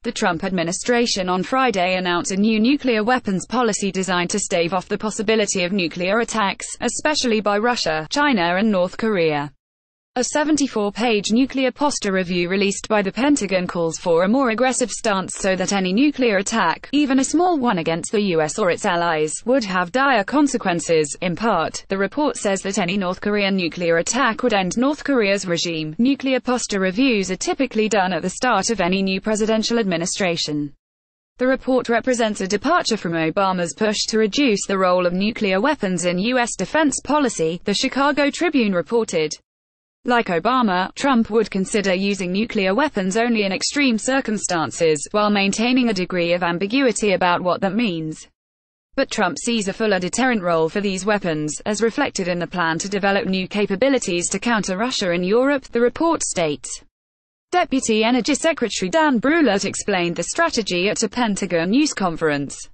The Trump administration on Friday announced a new nuclear weapons policy designed to stave off the possibility of nuclear attacks, especially by Russia, China and North Korea. A 74-page nuclear posture review released by the Pentagon calls for a more aggressive stance so that any nuclear attack, even a small one against the US or its allies, would have dire consequences. In part, the report says that any North Korean nuclear attack would end North Korea's regime. Nuclear posture reviews are typically done at the start of any new presidential administration. The report represents a departure from Obama's push to reduce the role of nuclear weapons in U.S. defense policy, the Chicago Tribune reported. Like Obama, Trump would consider using nuclear weapons only in extreme circumstances, while maintaining a degree of ambiguity about what that means. But Trump sees a fuller deterrent role for these weapons, as reflected in the plan to develop new capabilities to counter Russia in Europe, the report states. Deputy Energy Secretary Dan Brouillette explained the strategy at a Pentagon news conference.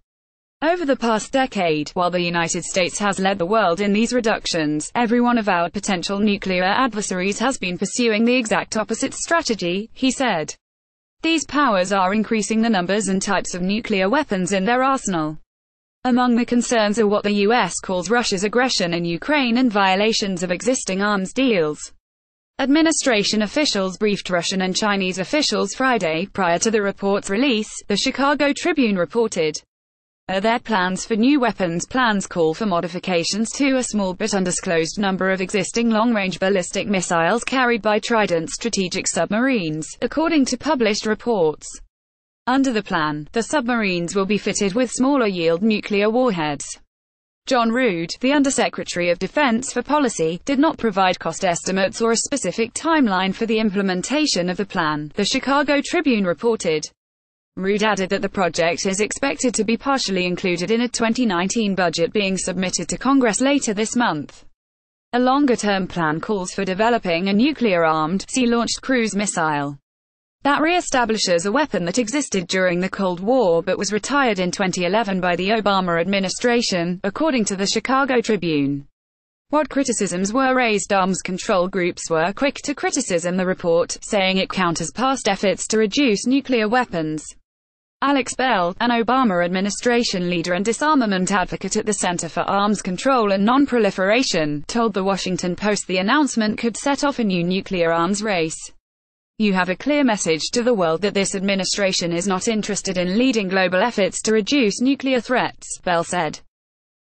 Over the past decade, while the United States has led the world in these reductions, every one of our potential nuclear adversaries has been pursuing the exact opposite strategy, he said. These powers are increasing the numbers and types of nuclear weapons in their arsenal. Among the concerns are what the U.S. calls Russia's aggression in Ukraine and violations of existing arms deals. Administration officials briefed Russian and Chinese officials Friday, prior to the report's release, the Chicago Tribune reported. Their plans for new weapons plans call for modifications to a small but undisclosed number of existing long-range ballistic missiles carried by Trident strategic submarines, according to published reports. Under the plan, the submarines will be fitted with smaller-yield nuclear warheads. John Rood, the Undersecretary of Defense for Policy, did not provide cost estimates or a specific timeline for the implementation of the plan, the Chicago Tribune reported. Rood added that the project is expected to be partially included in a 2019 budget being submitted to Congress later this month. A longer-term plan calls for developing a nuclear-armed, sea-launched cruise missile that re-establishes a weapon that existed during the Cold War but was retired in 2011 by the Obama administration, according to the Chicago Tribune. What criticisms were raised? Arms control groups were quick to criticize the report, saying it counters past efforts to reduce nuclear weapons. Alex Bell, an Obama administration leader and disarmament advocate at the Center for Arms Control and Non-Proliferation, told The Washington Post the announcement could set off a new nuclear arms race. You have a clear message to the world that this administration is not interested in leading global efforts to reduce nuclear threats, Bell said.